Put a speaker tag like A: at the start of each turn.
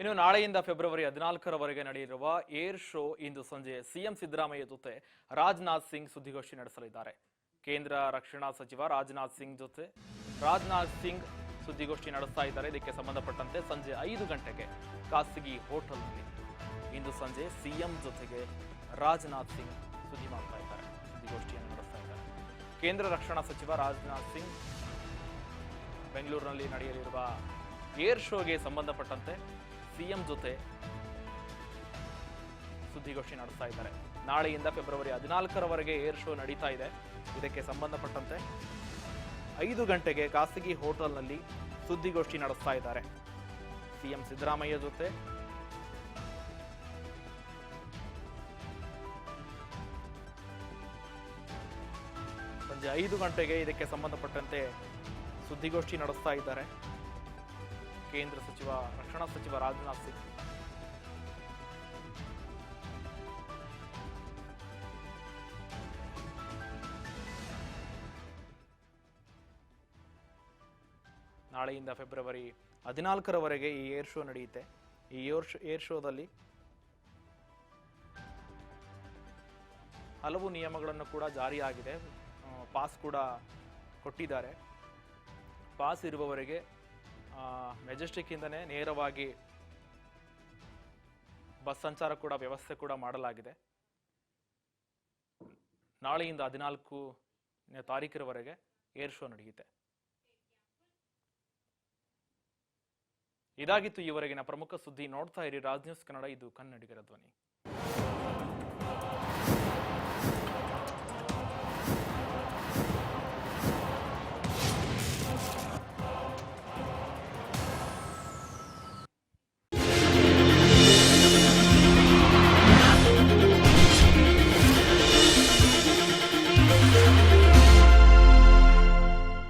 A: ಇನ್ನು ನಾಳೆಯಿಂದ ಫೆಬ್ರವರಿ 14ರವರೆಗೆ ನಡೆಯಲಿರುವ ಏರ್ ಶೋ ಇಂದು ಸಂಜೆ ಸಿಎಂ ಸಿದ್ದರಾಮಯ್ಯ ಜೊತೆ ರಾಜನಾಥ್ ಸಿಂಗ್ ಸುದ್ದಿಗೋಷ್ಠಿ ನಡೆಸಲಿದ್ದಾರೆ. ಕೇಂದ್ರ ರಕ್ಷಣಾ ಸಚಿವ ರಾಜನಾಥ್ ಸಿಂಗ್ ಸುದ್ದಿಗೋಷ್ಠಿ ನಡೆಸ್ತಾ ಇದ್ದಾರೆ. ಇದಕ್ಕೆ ಸಂಬಂಧಪಟ್ಟಂತೆ ಸಂಜೆ 5 ಗಂಟೆಗೆ ಖಾಸಗಿ ಹೋಟೆಲ್ನಲ್ಲಿ ಇಂದು ಸಂಜೆ ಸಿಎಂ ಜೊತೆಗೆ ರಾಜನಾಥ್ ಸಿಂಗ್ ಸುದ್ದಿಗೋಷ್ಠಿಯನ್ನು ನಡೆಸ್ತಾ ಇದ್ದಾರೆ. ಕೇಂದ್ರ ರಕ್ಷಣಾ ಸಚಿವ ರಾಜನಾಥ್ ಸಿಂಗ್ ಬೆಂಗಳೂರಿನಲ್ಲಿ ನಡೆಯಲಿರುವ ಏರ್ ಶೋಗೆ ಸಂಬಂಧಪಟ್ಟಂತೆ ಸಿಎಂ ಜೊತೆ ಸುದ್ದಿಗೋಷ್ಠಿ ನಡೆಸ್ತಾ ಇದ್ದಾರೆ. ನಾಳೆಯಿಂದ ಫೆಬ್ರವರಿ 14ರವರೆಗೆ ಏರ್ ಶೋ ನಡೀತಾ ಇದೆ. ಇದಕ್ಕೆ ಸಂಬಂಧಪಟ್ಟಂತೆ 5 ಗಂಟೆಗೆ ಖಾಸಗಿ ಹೋಟೆಲ್ನಲ್ಲಿ ಸುದ್ದಿಗೋಷ್ಠಿ ನಡೆಸ್ತಾ ಇದ್ದಾರೆ. ಸಿಎಂ ಸಿದ್ದರಾಮಯ್ಯ ಜೊತೆ ಸಂಜೆ 5 ಗಂಟೆಗೆ ಇದಕ್ಕೆ ಸಂಬಂಧಪಟ್ಟಂತೆ ಸುದ್ದಿಗೋಷ್ಠಿ ನಡೆಸ್ತಾ ಇದ್ದಾರೆ ಕೇಂದ್ರ ರಕ್ಷಣಾ ಸಚಿವ ರಾಜನಾಥ್ ಸಿಂಗ್. ನಾಳೆಯಿಂದ ಫೆಬ್ರವರಿ 14ರವರೆಗೆ ಈ ಏರ್ ಶೋ ನಡೆಯುತ್ತೆ. ಈ ಏರ್ ಶೋದಲ್ಲಿ ಹಲವು ನಿಯಮಗಳನ್ನು ಕೂಡ ಜಾರಿಯಾಗಿದೆ. ಪಾಸ್ ಕೂಡ ಕೊಟ್ಟಿದ್ದಾರೆ. ಪಾಸ್ ಇರುವವರೆಗೆ ಮೆಜೆಸ್ಟಿಕ್ ಇಂದನೇ ನೇರವಾಗಿ ಬಸ್ ಸಂಚಾರ ಕೂಡ ವ್ಯವಸ್ಥೆ ಕೂಡ ಮಾಡಲಾಗಿದೆ. ನಾಳೆಯಿಂದ 14ನೇ ತಾರೀಕಿನವರೆಗೆ ಏರ್ ಶೋ ನಡೆಯುತ್ತೆ. ಇದಾಗಿತ್ತು ಈವರೆಗಿನ ಪ್ರಮುಖ ಸುದ್ದಿ. ನೋಡ್ತಾ ಇರಿ ರಾಜ್ ನ್ಯೂಸ್ ಕನ್ನಡ, ಇದು ಕನ್ನಡಿಗರ ಧ್ವನಿ.